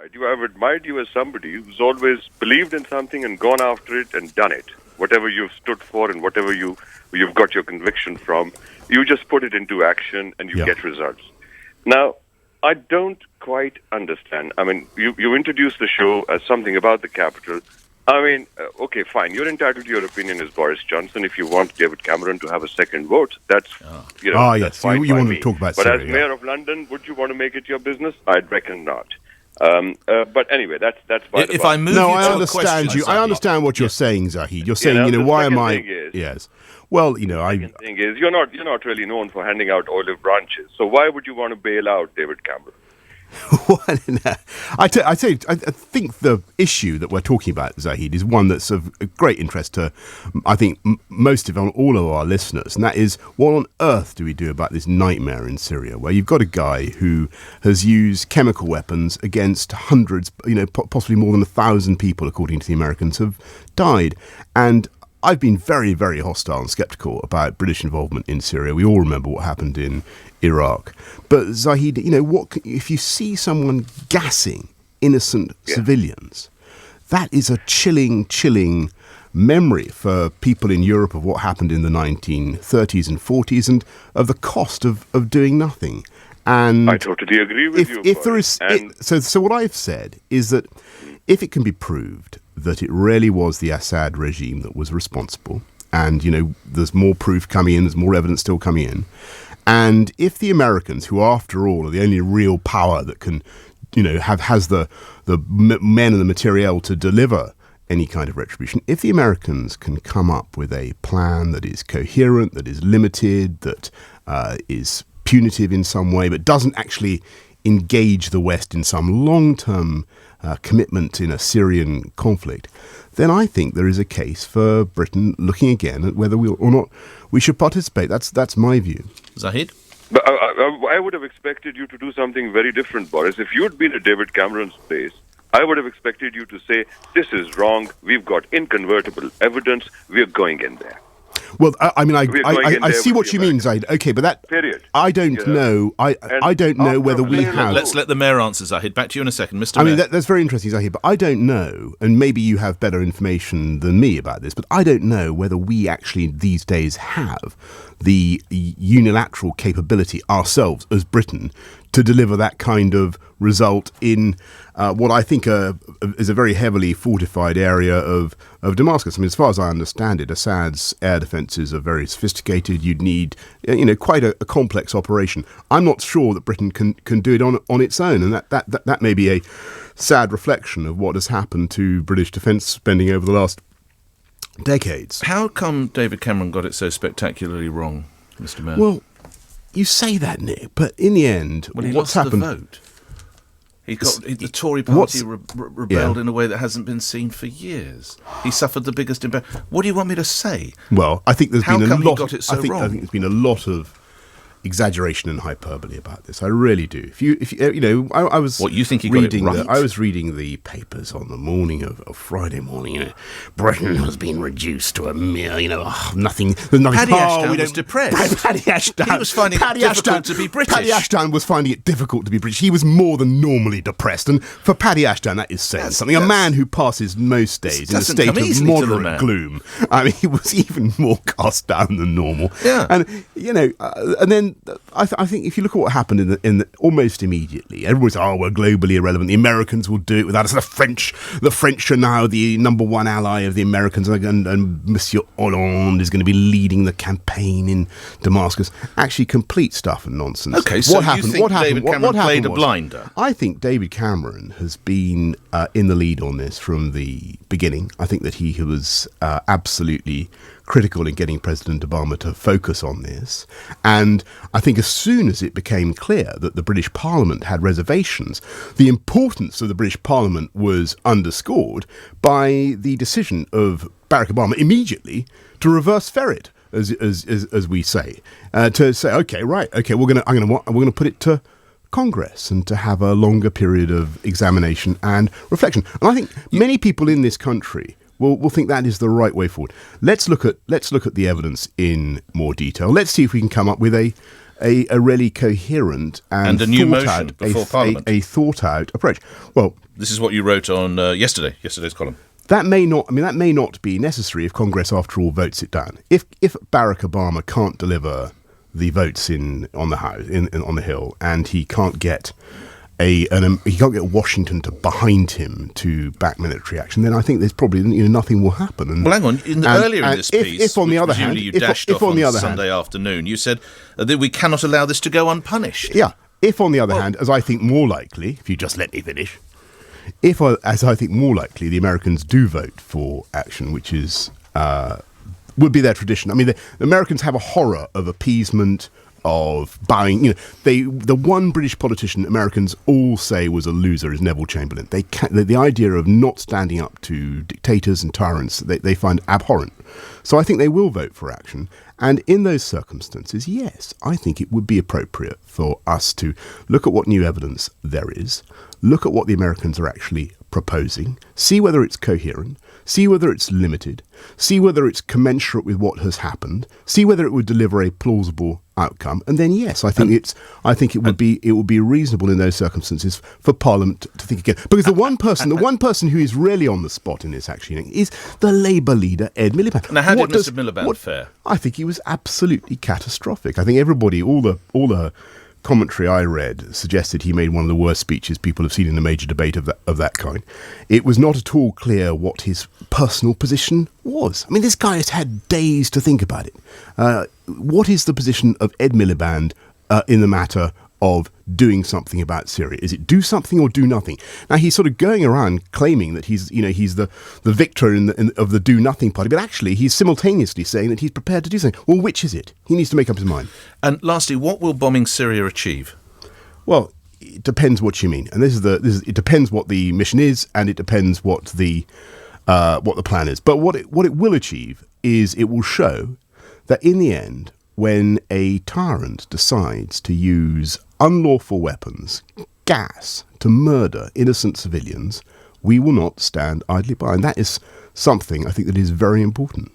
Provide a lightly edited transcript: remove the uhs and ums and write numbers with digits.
I've admired you as somebody who's always believed in something and gone after it and done it. Whatever you've stood for and whatever you've got your conviction from, you just put it into action and you get results. Now, I don't quite understand. I mean, you introduced the show as something about the capital. I mean, okay, fine. You're entitled to your opinion as Boris Johnson. If you want David Cameron to have a second vote, that's, that's fine. You want to talk about Syria. But as Mayor of London, would you want to make it your business? I'd reckon not. But anyway, that's by the If by. I move I to understand a question, you. I understand what you're saying, Zahid. You're saying, why am I? Yes. Well, The thing is, you're not really known for handing out olive branches. So why would you want to bail out David Cameron? I think the issue that we're talking about, Zahid, is one that's of great interest to, I think, most of all of our listeners, and that is, what on earth do we do about this nightmare in Syria, where you've got a guy who has used chemical weapons against hundreds, possibly more than 1,000 people, according to the Americans, have died, and I've been very, very hostile and sceptical about British involvement in Syria. We all remember what happened in Iraq. But Zahid, if you see someone gassing innocent civilians, that is a chilling memory for people in Europe of what happened in the 1930s and 40s and of the cost of doing nothing. And I totally agree with you. If there is, so what I've said is that if it can be proved that it really was the Assad regime that was responsible, and there's more proof coming in, there's more evidence still coming in, and if the Americans, who after all are the only real power that can, has the men and the materiel to deliver any kind of retribution, if the Americans can come up with a plan that is coherent, that is limited, that is punitive in some way, but doesn't actually engage the West in some long-term commitment in a Syrian conflict, then I think there is a case for Britain looking again at whether or not we should participate. That's my view. Zahid? But I would have expected you to do something very different, Boris. If you had been at David Cameron's place, I would have expected you to say, this is wrong, we've got incontrovertible evidence, we're going in there. Well, I see what you mean, Zahid. Okay, but that period. I don't know. I don't know whether we have. Let's let the mayor answer, Zahid. Back to you in a second, Mr. Mayor. That's very interesting, Zahid. But I don't know, and maybe you have better information than me about this. But I don't know whether we actually these days have the unilateral capability ourselves as Britain to deliver that kind of result in what I think is a very heavily fortified area of Damascus. I mean, as far as I understand it, Assad's air defences are very sophisticated. You'd need, quite a complex operation. I'm not sure that Britain can do it on its own, and that may be a sad reflection of what has happened to British defence spending over the last decades. How come David Cameron got it so spectacularly wrong, Mr. Mayor? Well, you say that, Nick, but in the end, what's happened? The vote. The Tory party rebelled in a way that hasn't been seen for years. He suffered the biggest impact. What do you want me to say? Well, I think there's been a lot. He got it so wrong? I think there's been a lot of exaggeration and hyperbole about this. I really do. I was. What, you think he got it right? I was reading the papers on the morning of Friday morning. Britain has been reduced to a mere, nothing. There's nothing. Paddy Ashdown was depressed. Paddy Ashdown. He was finding it difficult to be British. Paddy Ashdown was finding it difficult to be British. He was more than normally depressed, and for Paddy Ashdown, that is saying something. A man who passes most days in a state of moderate gloom. I mean, he was even more cast down than normal. Yeah. And and then. I think if you look at what happened in the almost immediately, everyone's we're globally irrelevant. The Americans will do it without us. The French are now the number one ally of the Americans, and Monsieur Hollande is going to be leading the campaign in Damascus. Actually, complete stuff and nonsense. Okay, so you think David Cameron played a blinder? I think David Cameron has been in the lead on this from the beginning. I think that he was absolutely critical in getting President Obama to focus on this. And I think as soon as it became clear that the British Parliament had reservations, the importance of the British Parliament was underscored by the decision of Barack Obama immediately to reverse ferret, as we say, to say, we're going to put it to Congress and to have a longer period of examination and reflection. And I think many people in this country will think that is the right way forward. Let's look at the evidence in more detail. Let's see if we can come up with a a really coherent and a new thought motion out, before Parliament. a thought out approach. Well, this is what you wrote on yesterday's column. That may not be necessary if Congress, after all, votes it down. If Barack Obama can't deliver the votes on the Hill, and he can't get Washington to behind him to back military action, then I think there's probably nothing will happen. Well, hang on. Earlier in this piece, if on the other hand, you dashed off on Sunday afternoon, you said that we cannot allow this to go unpunished. Yeah. If on the other hand, as I think more likely, if you just let me finish. As I think more likely, the Americans do vote for action, which is would be their tradition. I mean, the Americans have a horror of appeasement, of bowing. The one British politician Americans all say was a loser is Neville Chamberlain. The idea of not standing up to dictators and tyrants they find abhorrent. So I think they will vote for action. And in those circumstances, yes, I think it would be appropriate for us to look at what new evidence there is, look at what the Americans are actually proposing, see whether it's coherent, see whether it's limited, see whether it's commensurate with what has happened, see whether it would deliver a plausible outcome, and then yes, I think it would be reasonable in those circumstances for Parliament to think again. Because the one person who is really on the spot in this actually is the Labour leader Ed Miliband. Now, how did Mr. Miliband fare? I think he was absolutely catastrophic. I think everybody, all the commentary I read suggested he made one of the worst speeches people have seen in a major debate of that kind. It was not at all clear what his personal position was. I mean, this guy has had days to think about it. What is the position of Ed Miliband in the matter of doing something about Syria? Is it do something or do nothing? Now, he's sort of going around claiming that he's the victor of the do nothing party, but actually he's simultaneously saying that he's prepared to do something. Well, which is it? He needs to make up his mind. And lastly, what will bombing Syria achieve? Well, it depends what you mean, and it depends what the mission is, and it depends what the plan is. But what it will achieve is it will show that in the end, when a tyrant decides to use unlawful weapons, gas, to murder innocent civilians, we will not stand idly by. And that is something I think that is very important.